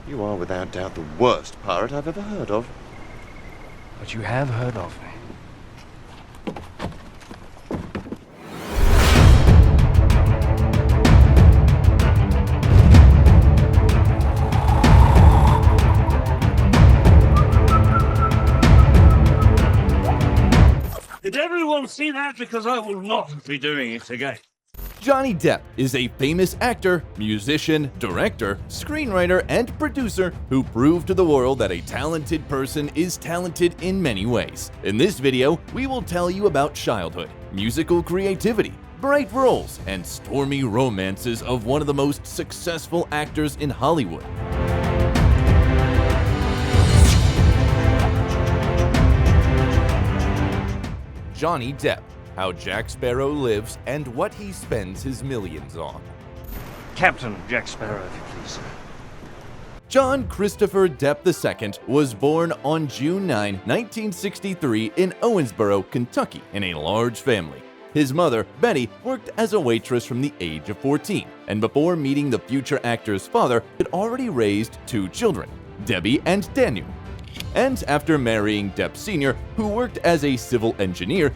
You are without doubt the worst pirate I've ever heard of. But you have heard of me. Did everyone see that? Because I will not be doing it again. Johnny Depp is a famous actor, musician, director, screenwriter, and producer who proved to the world that a talented person is talented in many ways. In this video, we will tell you about childhood, musical creativity, bright roles, and stormy romances of one of the most successful actors in Hollywood. Johnny Depp, how Jack Sparrow lives and what he spends his millions on. Captain Jack Sparrow, if you please, sir. John Christopher Depp II was born on June 9, 1963 in Owensboro, Kentucky, in a large family. His mother, Betty, worked as a waitress from the age of 14, and before meeting the future actor's father, had already raised two children, Debbie and Daniel. And after marrying Depp Sr., who worked as a civil engineer,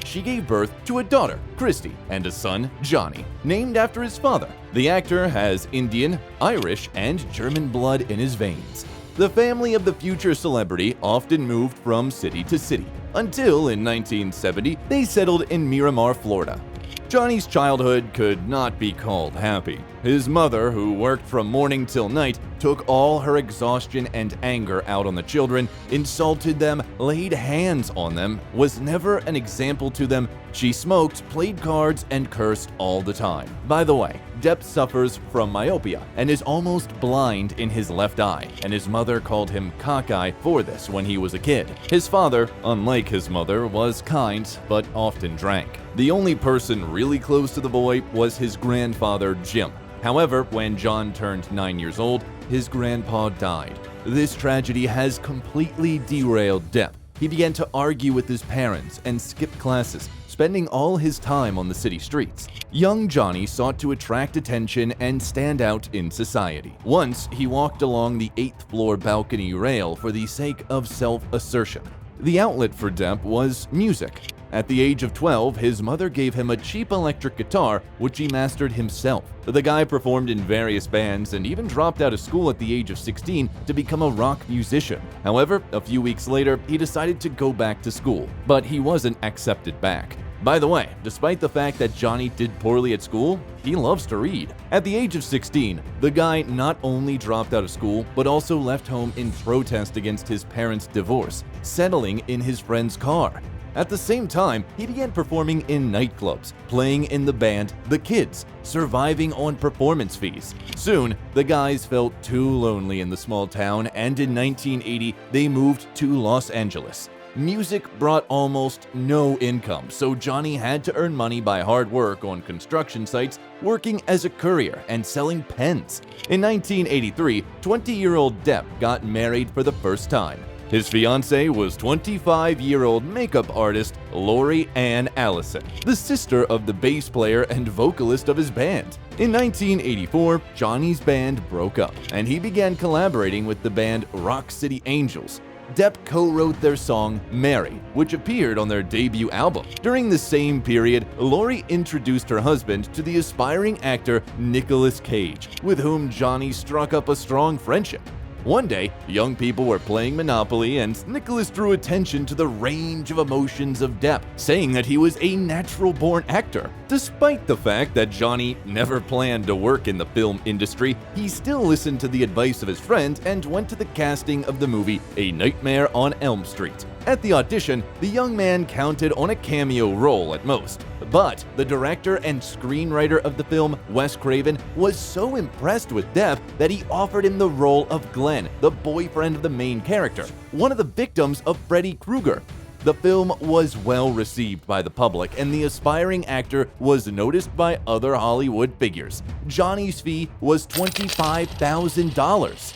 she gave birth to a daughter, Christy, and a son, Johnny, named after his father. The actor has Indian, Irish, and German blood in his veins. The family of the future celebrity often moved from city to city, until in 1970 they settled in Miramar, Florida. Johnny's childhood could not be called happy. His mother, who worked from morning till night, took all her exhaustion and anger out on the children, insulted them, laid hands on them, was never an example to them. She smoked, played cards, and cursed all the time. By the way, Depp suffers from myopia and is almost blind in his left eye, and his mother called him cockeye for this when he was a kid. His father, unlike his mother, was kind but often drank. The only person really close to the boy was his grandfather, Jim. However, when John turned 9 years old, his grandpa died. This tragedy has completely derailed Depp. He began to argue with his parents and skip classes, spending all his time on the city streets. Young Johnny sought to attract attention and stand out in society. Once, he walked along the 8th floor balcony rail for the sake of self-assertion. The outlet for Depp was music. At the age of 12, his mother gave him a cheap electric guitar, which he mastered himself. The guy performed in various bands and even dropped out of school at the age of 16 to become a rock musician. However, a few weeks later, he decided to go back to school, but he wasn't accepted back. By the way, despite the fact that Johnny did poorly at school, he loves to read. At the age of 16, the guy not only dropped out of school, but also left home in protest against his parents' divorce, settling in his friend's car. At the same time, he began performing in nightclubs, playing in the band The Kids, surviving on performance fees. Soon, the guys felt too lonely in the small town, and in 1980, they moved to Los Angeles. Music brought almost no income, so Johnny had to earn money by hard work on construction sites, working as a courier and selling pens. In 1983, 20-year-old Depp got married for the first time. His fiancée was 25-year-old makeup artist Lori Ann Allison, the sister of the bass player and vocalist of his band. In 1984, Johnny's band broke up, and he began collaborating with the band Rock City Angels. Depp co-wrote their song Mary, which appeared on their debut album. During the same period, Lori introduced her husband to the aspiring actor Nicolas Cage, with whom Johnny struck up a strong friendship. One day, young people were playing Monopoly and Nicholas drew attention to the range of emotions of Depp, saying that he was a natural-born actor. Despite the fact that Johnny never planned to work in the film industry, he still listened to the advice of his friend and went to the casting of the movie A Nightmare on Elm Street. At the audition, the young man counted on a cameo role at most. But the director and screenwriter of the film, Wes Craven, was so impressed with Depp that he offered him the role of Glenn, the boyfriend of the main character, one of the victims of Freddy Krueger. The film was well received by the public, and the aspiring actor was noticed by other Hollywood figures. Johnny's fee was $25,000.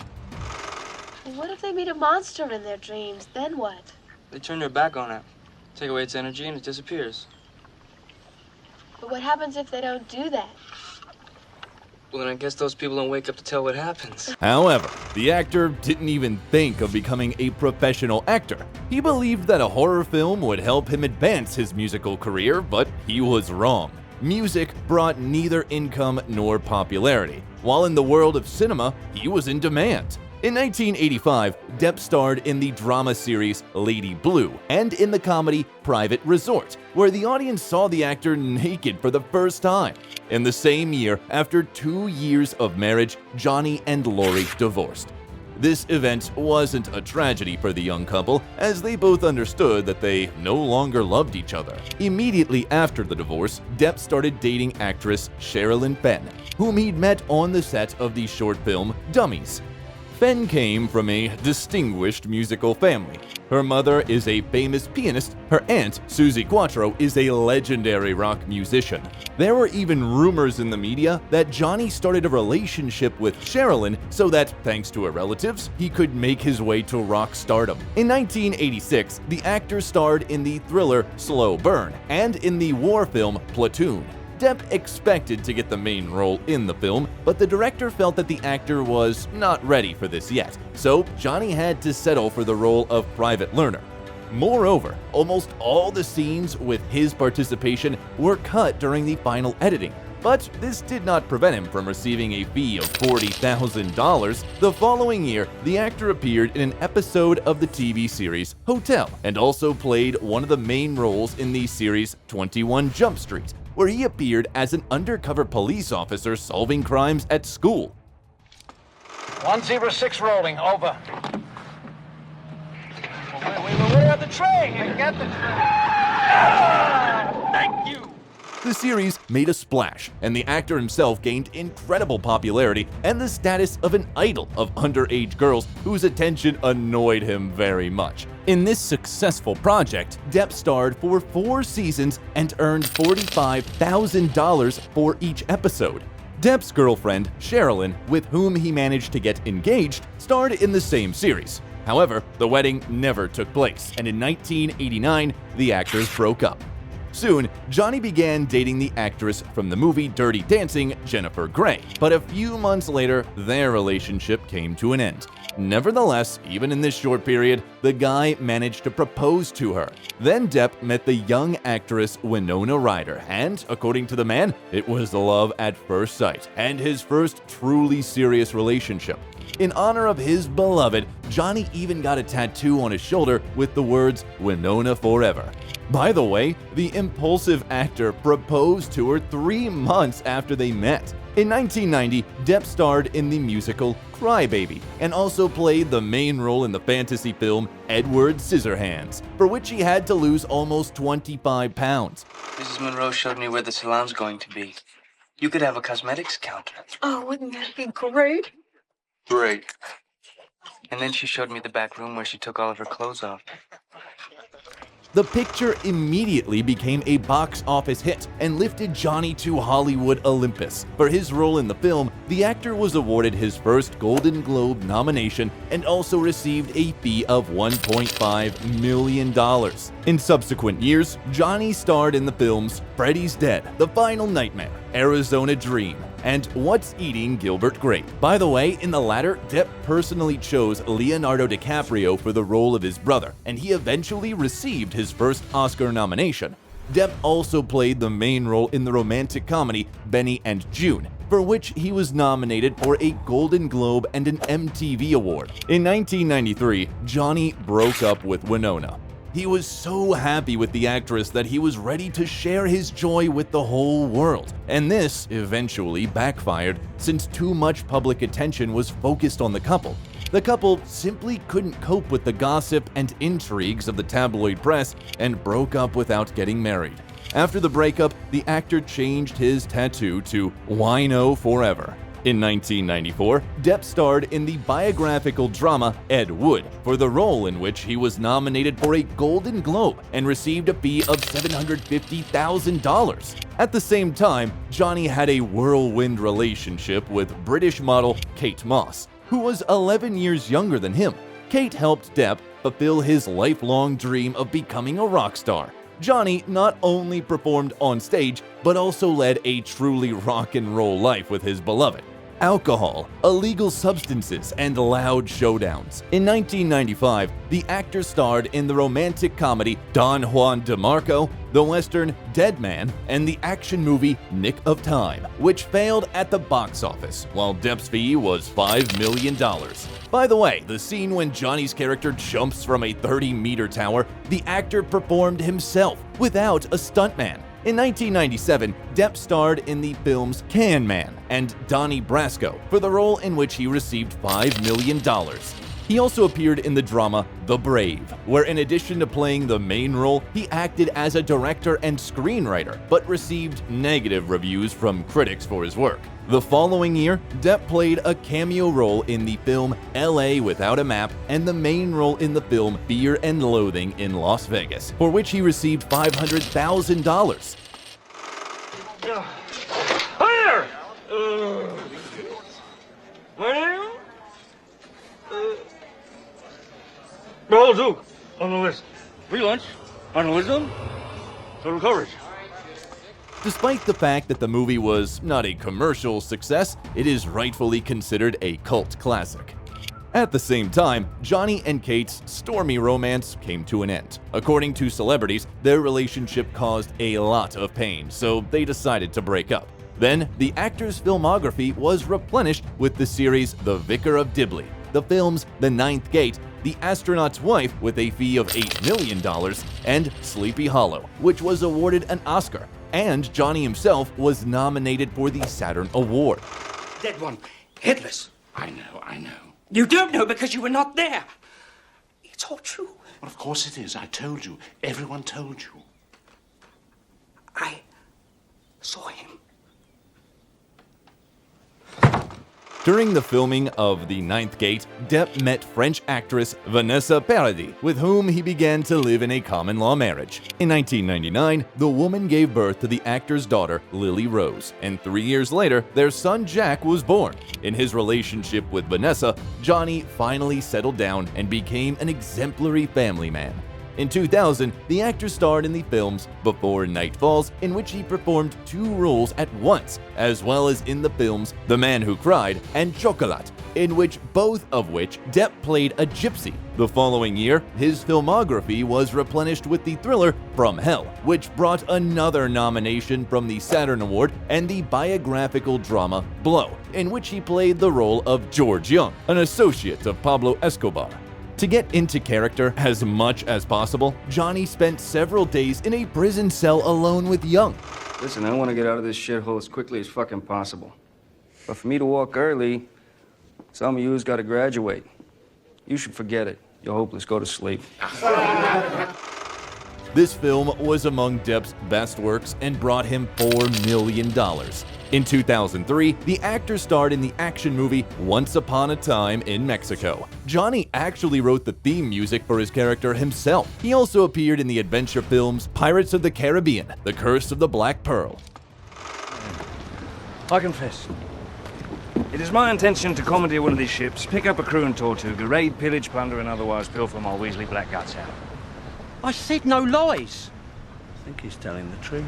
What if they meet a monster in their dreams? Then what? They turn their back on it, take away its energy, and it disappears. But what happens if they don't do that? Well, then I guess those people don't wake up to tell what happens. However, the actor didn't even think of becoming a professional actor. He believed that a horror film would help him advance his musical career, but he was wrong. Music brought neither income nor popularity, while in the world of cinema, he was in demand. In 1985, Depp starred in the drama series Lady Blue and in the comedy Private Resort, where the audience saw the actor naked for the first time. In the same year, after 2 years of marriage, Johnny and Lori divorced. This event wasn't a tragedy for the young couple, as they both understood that they no longer loved each other. Immediately after the divorce, Depp started dating actress Sherilyn Fenn, whom he'd met on the set of the short film Dummies. Fenn came from a distinguished musical family. Her mother is a famous pianist. Her aunt, Susie Quattro, is a legendary rock musician. There were even rumors in the media that Johnny started a relationship with Sherilyn so that, thanks to her relatives, he could make his way to rock stardom. In 1986, the actor starred in the thriller Slow Burn and in the war film Platoon. Depp expected to get the main role in the film, but the director felt that the actor was not ready for this yet, so Johnny had to settle for the role of private learner. Moreover, almost all the scenes with his participation were cut during the final editing, but this did not prevent him from receiving a fee of $40,000. The following year, the actor appeared in an episode of the TV series Hotel and also played one of the main roles in the series 21 Jump Street, where he appeared as an undercover police officer solving crimes at school. 106 rolling, over. Where are the train? Get the train. Thank you. The series made a splash, and the actor himself gained incredible popularity and the status of an idol of underage girls whose attention annoyed him very much. In this successful project, Depp starred for 4 seasons and earned $45,000 for each episode. Depp's girlfriend, Sherilyn, with whom he managed to get engaged, starred in the same series. However, the wedding never took place, and in 1989, the actors broke up. Soon, Johnny began dating the actress from the movie Dirty Dancing, Jennifer Grey, but a few months later, their relationship came to an end. Nevertheless, even in this short period, the guy managed to propose to her. Then Depp met the young actress Winona Ryder, and according to the man, it was love at first sight, and his first truly serious relationship. In honor of his beloved, Johnny even got a tattoo on his shoulder with the words, "Winona Forever." By the way, the impulsive actor proposed to her 3 months after they met. In 1990, Depp starred in the musical Cry Baby and also played the main role in the fantasy film Edward Scissorhands, for which he had to lose almost 25 pounds. Mrs. Monroe showed me where the salon's going to be. You could have a cosmetics counter. Oh, wouldn't that be great? Great. And then she showed me the back room where she took all of her clothes off. The picture immediately became a box office hit and lifted Johnny to Hollywood Olympus. For his role in the film, the actor was awarded his first Golden Globe nomination and also received a fee of $1.5 million. In subsequent years, Johnny starred in the films Freddy's Dead, The Final Nightmare, Arizona Dream, and What's Eating Gilbert Grape. By the way, in the latter, Depp personally chose Leonardo DiCaprio for the role of his brother, and he eventually received his first Oscar nomination. Depp also played the main role in the romantic comedy Benny and June, for which he was nominated for a Golden Globe and an MTV Award. In 1993, Johnny broke up with Winona. He was so happy with the actress that he was ready to share his joy with the whole world. And this eventually backfired, since too much public attention was focused on the couple. The couple simply couldn't cope with the gossip and intrigues of the tabloid press and broke up without getting married. After the breakup, the actor changed his tattoo to Wino Forever. In 1994, Depp starred in the biographical drama Ed Wood, for the role in which he was nominated for a Golden Globe and received a fee of $750,000. At the same time, Johnny had a whirlwind relationship with British model Kate Moss, who was 11 years younger than him. Kate helped Depp fulfill his lifelong dream of becoming a rock star. Johnny not only performed on stage, but also led a truly rock and roll life with his beloved. Alcohol, illegal substances, and loud showdowns. In 1995, the actor starred in the romantic comedy Don Juan DeMarco, the western Dead Man, and the action movie Nick of Time, which failed at the box office, while Depp's fee was $5 million. By the way, the scene when Johnny's character jumps from a 30-meter tower, the actor performed himself without a stuntman. In 1997, Depp starred in the films Can Man and Donnie Brasco, for the role in which he received $5 million. He also appeared in the drama The Brave, where in addition to playing the main role, he acted as a director and screenwriter, but received negative reviews from critics for his work. The following year, Depp played a cameo role in the film LA Without a Map and the main role in the film Fear and Loathing in Las Vegas, for which he received $500,000. Here! My name? Roll Duke on the list. Free lunch, on wisdom, total coverage. Despite the fact that the movie was not a commercial success, it is rightfully considered a cult classic. At the same time, Johnny and Kate's stormy romance came to an end. According to celebrities, their relationship caused a lot of pain, so they decided to break up. Then, the actor's filmography was replenished with the series The Vicar of Dibley, the films The Ninth Gate, The Astronaut's Wife with a fee of $8 million, and Sleepy Hollow, which was awarded an Oscar, and Johnny himself was nominated for the Saturn Award. Dead one, headless. I know. You don't know because you were not there. It's all true. Well, of course it is. I told you. Everyone told you. I saw him. During the filming of The Ninth Gate, Depp met French actress Vanessa Paradis, with whom he began to live in a common-law marriage. In 1999, the woman gave birth to the actor's daughter, Lily Rose, and 3 years later, their son Jack was born. In his relationship with Vanessa, Johnny finally settled down and became an exemplary family man. In 2000, the actor starred in the films Before Night Falls, in which he performed 2 roles at once, as well as in the films The Man Who Cried and Chocolat, in both of which Depp played a gypsy. The following year, his filmography was replenished with the thriller From Hell, which brought another nomination from the Saturn Award, and the biographical drama Blow, in which he played the role of George Young, an associate of Pablo Escobar. To get into character as much as possible, Johnny spent several days in a prison cell alone with Young. Listen, I want to get out of this shithole as quickly as fucking possible. But for me to walk early, some of you's got to graduate. You should forget it. You're hopeless. Go to sleep. This film was among Depp's best works and brought him $4 million. In 2003, the actor starred in the action movie Once Upon a Time in Mexico. Johnny actually wrote the theme music for his character himself. He also appeared in the adventure films Pirates of the Caribbean, The Curse of the Black Pearl. I confess. It is my intention to commandeer one of these ships, pick up a crew in Tortuga, raid, pillage, plunder, and otherwise pilfer my Weasley black guts out. I said no lies. I think he's telling the truth.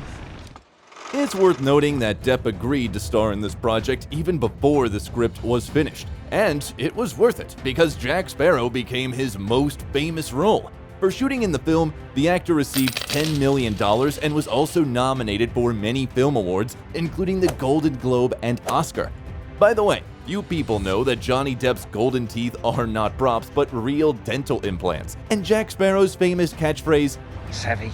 It's worth noting that Depp agreed to star in this project even before the script was finished. And it was worth it, because Jack Sparrow became his most famous role. For shooting in the film, the actor received $10 million and was also nominated for many film awards, including the Golden Globe and Oscar. By the way, few people know that Johnny Depp's golden teeth are not props but real dental implants, and Jack Sparrow's famous catchphrase, Savvy.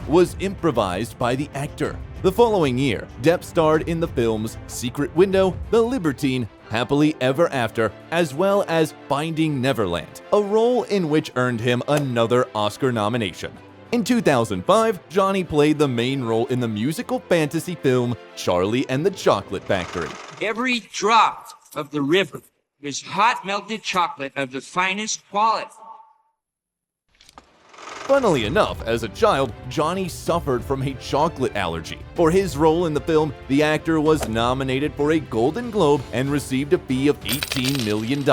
was improvised by the actor. The following year, Depp starred in the films Secret Window, The Libertine, Happily Ever After, as well as Finding Neverland, a role in which earned him another Oscar nomination. In 2005, Johnny played the main role in the musical fantasy film Charlie and the Chocolate Factory. Every drop of the river is hot melted chocolate of the finest quality. Funnily enough, as a child, Johnny suffered from a chocolate allergy. For his role in the film, the actor was nominated for a Golden Globe and received a fee of $18 million.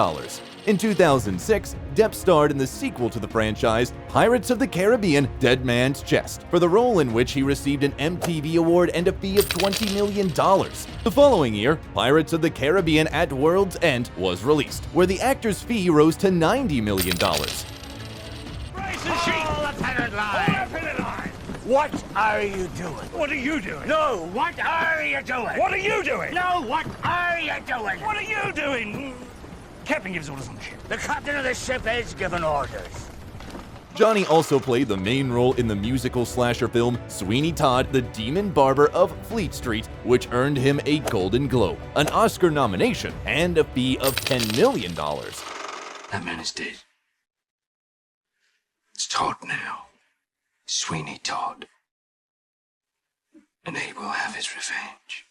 In 2006, Depp starred in the sequel to the franchise, Pirates of the Caribbean: Dead Man's Chest, for the role in which he received an MTV award and a fee of $20 million. The following year, Pirates of the Caribbean: At World's End was released, where the actor's fee rose to $90 million. What are you doing? What are you doing? No, what are you doing? What are you doing? No, what are you doing? What are you doing? Captain gives orders on the ship. The captain of the ship is giving orders. Johnny also played the main role in the musical slasher film Sweeney Todd, the Demon Barber of Fleet Street, which earned him a Golden Globe, an Oscar nomination, and a fee of $10 million. That man is dead. It's Todd now. Sweeney Todd. And he will have his revenge.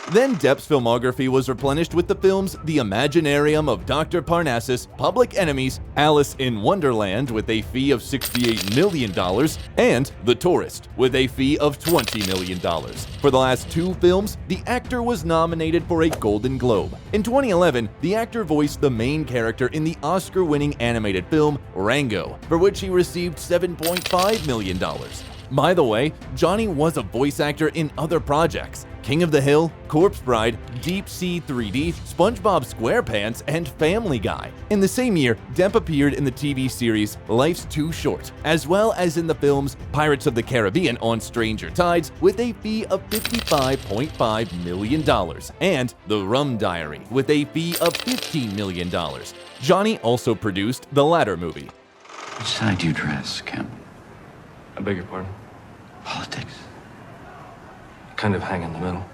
Then Depp's filmography was replenished with the films The Imaginarium of Dr. Parnassus, Public Enemies, Alice in Wonderland with a fee of $68 million, and The Tourist with a fee of $20 million. For the last two films, the actor was nominated for a Golden Globe. In 2011, the actor voiced the main character in the Oscar-winning animated film Rango, for which he received $7.5 million. By the way, Johnny was a voice actor in other projects: King of the Hill, Corpse Bride, Deep Sea 3D, SpongeBob SquarePants, and Family Guy. In the same year, Depp appeared in the TV series Life's Too Short, as well as in the films Pirates of the Caribbean on Stranger Tides with a fee of $55.5 million, and The Rum Diary with a fee of $15 million. Johnny also produced the latter movie. Which side do you dress, Kemp? I beg your pardon? Politics. Kind of hang in the middle.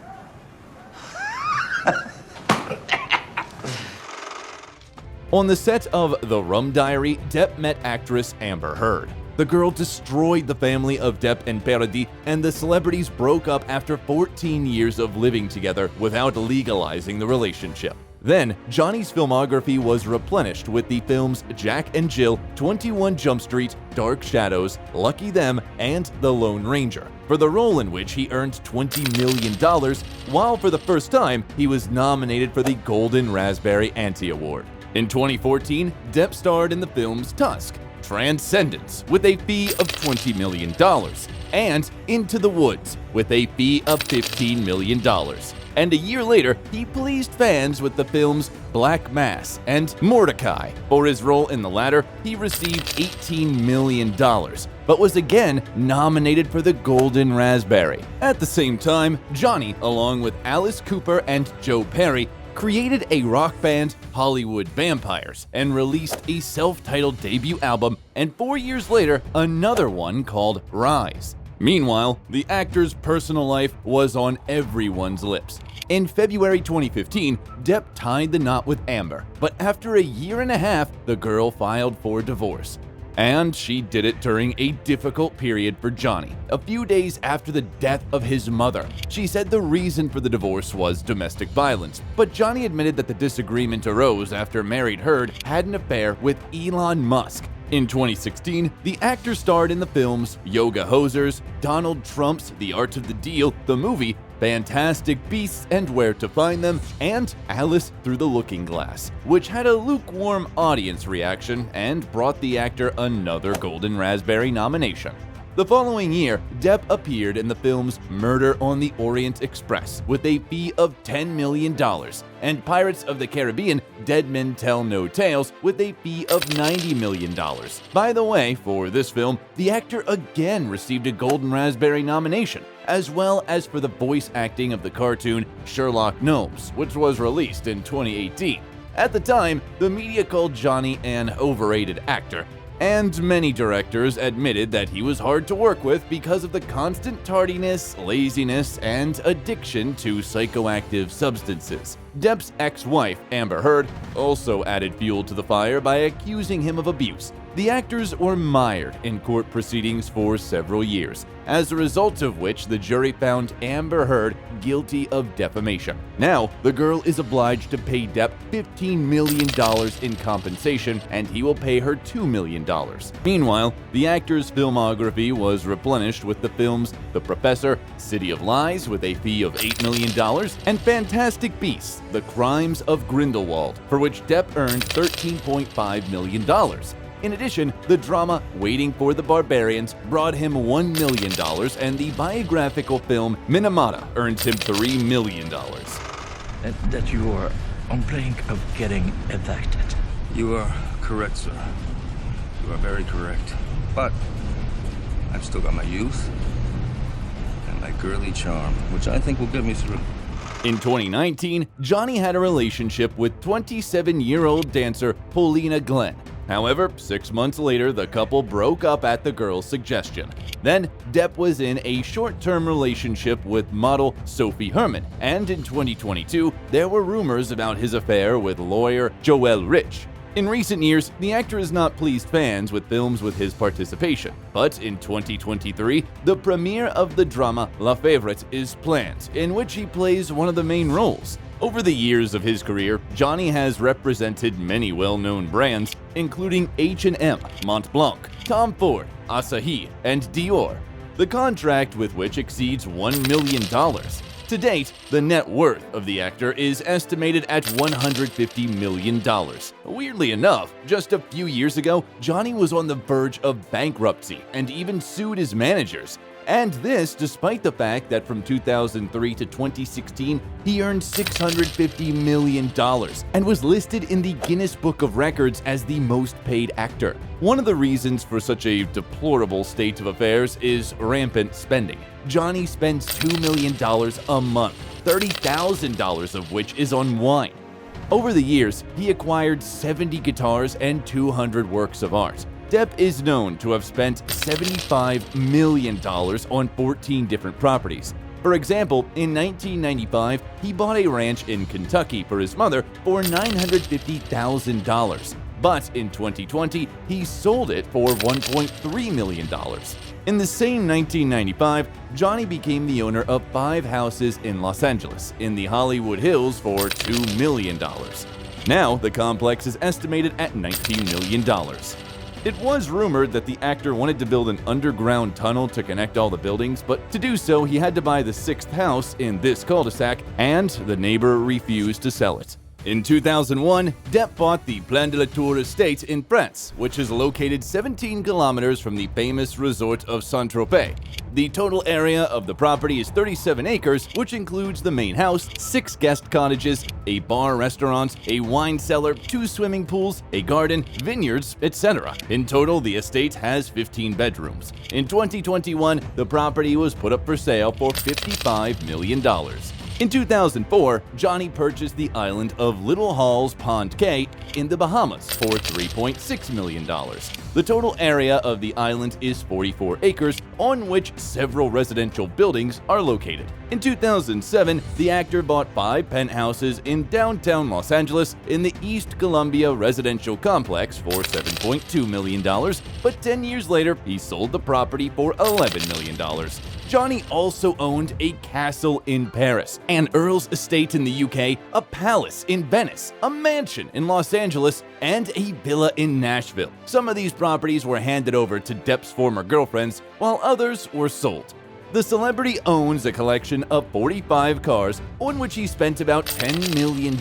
On the set of The Rum Diary, Depp met actress Amber Heard. The girl destroyed the family of Depp and Paradis, and the celebrities broke up after 14 years of living together without legalizing the relationship. Then, Johnny's filmography was replenished with the films Jack and Jill, 21 Jump Street, Dark Shadows, Lucky Them, and The Lone Ranger, for the role in which he earned $20 million, while for the first time he was nominated for the Golden Raspberry Anti Award. In 2014, Depp starred in the films Tusk, Transcendence with a fee of $20 million, and Into the Woods with a fee of $15 million. And a year later, he pleased fans with the films Black Mass and Mordecai. For his role in the latter, he received $18 million, but was again nominated for the Golden Raspberry. At the same time, Johnny, along with Alice Cooper and Joe Perry, created a rock band, Hollywood Vampires, and released a self-titled debut album, and 4 years later, another one called Rise. Meanwhile, the actor's personal life was on everyone's lips. In February 2015, Depp tied the knot with Amber, but after a year and a half, the girl filed for divorce. And she did it during a difficult period for Johnny, a few days after the death of his mother. She said the reason for the divorce was domestic violence, but Johnny admitted that the disagreement arose after married Heard had an affair with Elon Musk. In 2016, the actor starred in the films Yoga Hosers, Donald Trump's The Art of the Deal, the movie Fantastic Beasts and Where to Find Them, and Alice Through the Looking Glass, which had a lukewarm audience reaction and brought the actor another Golden Raspberry nomination. The following year, Depp appeared in the films Murder on the Orient Express with a fee of $10 million, and Pirates of the Caribbean: Dead Men Tell No Tales with a fee of $90 million. By the way, for this film, the actor again received a Golden Raspberry nomination, as well as for the voice acting of the cartoon Sherlock Gnomes, which was released in 2018. At the time, the media called Johnny an overrated actor, and many directors admitted that he was hard to work with because of the constant tardiness, laziness, and addiction to psychoactive substances. Depp's ex-wife, Amber Heard, also added fuel to the fire by accusing him of abuse. The actors were mired in court proceedings for several years, as a result of which the jury found Amber Heard guilty of defamation. Now, the girl is obliged to pay Depp $15 million in compensation, and he will pay her $2 million. Meanwhile, the actor's filmography was replenished with the films The Professor, City of Lies with a fee of $8 million, and Fantastic Beasts, The Crimes of Grindelwald, for which Depp earned $13.5 million. In addition, the drama Waiting for the Barbarians brought him $1 million, and the biographical film Minamata earned him $3 million. That you are on brink of getting evicted. You are correct, sir. You are very correct. But I've still got my youth and my girly charm, which I think will get me through. In 2019, Johnny had a relationship with 27-year-old dancer Paulina Glenn. However, 6 months later, the couple broke up at the girl's suggestion. Then, Depp was in a short-term relationship with model Sophie Herman, and in 2022, there were rumors about his affair with lawyer Joel Rich. In recent years, the actor has not pleased fans with films with his participation, but in 2023, the premiere of the drama La Favorite is planned, in which he plays one of the main roles. Over the years of his career, Johnny has represented many well-known brands, including H&M, Montblanc, Tom Ford, Asahi, and Dior, the contract with which exceeds $1 million. To date, the net worth of the actor is estimated at $150 million. Weirdly enough, just a few years ago, Johnny was on the verge of bankruptcy and even sued his managers. And this despite the fact that from 2003 to 2016, he earned $650 million and was listed in the Guinness Book of Records as the most paid actor. One of the reasons for such a deplorable state of affairs is rampant spending. Johnny spends $2 million a month, $30,000 of which is on wine. Over the years, he acquired 70 guitars and 200 works of art. Depp is known to have spent $75 million on 14 different properties. For example, in 1995, he bought a ranch in Kentucky for his mother for $950,000. But in 2020, he sold it for $1.3 million. In the same 1995, Johnny became the owner of 5 houses in Los Angeles, in the Hollywood Hills for $2 million. Now, the complex is estimated at $19 million. It was rumored that the actor wanted to build an underground tunnel to connect all the buildings, but to do so, he had to buy the 6th house in this cul-de-sac, and the neighbor refused to sell it. In 2001, Depp bought the Plan de la Tour estate in France, which is located 17 kilometers from the famous resort of Saint-Tropez. The total area of the property is 37 acres, which includes the main house, 6 guest cottages, a bar restaurant, a wine cellar, 2 swimming pools, a garden, vineyards, etc. In total, the estate has 15 bedrooms. In 2021, the property was put up for sale for $55 million. In 2004, Johnny purchased the island of Little Halls Pond Cay in the Bahamas for $3.6 million. The total area of the island is 44 acres, on which several residential buildings are located. In 2007, the actor bought 5 penthouses in downtown Los Angeles in the East Columbia residential complex for $7.2 million, but 10 years later, he sold the property for $11 million. Johnny also owned a castle in Paris, an earl's estate in the UK, a palace in Venice, a mansion in Los Angeles, and a villa in Nashville. Some of these properties were handed over to Depp's former girlfriends, while others were sold. The celebrity owns a collection of 45 cars on which he spent about $10 million.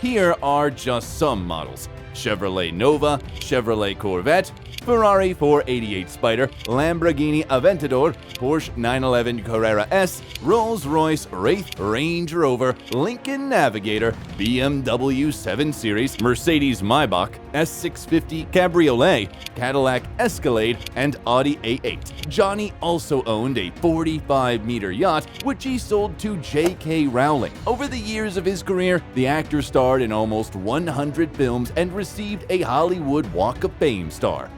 Here are just some models: Chevrolet Nova, Chevrolet Corvette, Ferrari 488 Spider, Lamborghini Aventador, Porsche 911 Carrera S, Rolls-Royce Wraith, Range Rover, Lincoln Navigator, BMW 7 Series, Mercedes Maybach, S650 Cabriolet, Cadillac Escalade, and Audi A8. Johnny also owned a 45-meter yacht, which he sold to J.K. Rowling. Over the years of his career, the actor starred in almost 100 films and received a Hollywood Walk of Fame star.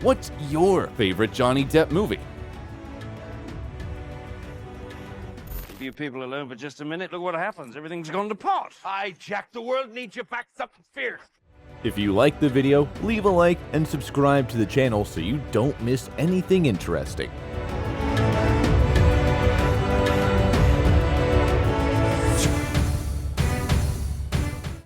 What's your favorite Johnny Depp movie? Leave you people alone for just a minute. Look what happens. Everything's gone to pot. Aye, Jack, the world needs you back something fierce. If you liked the video, leave a like and subscribe to the channel so you don't miss anything interesting.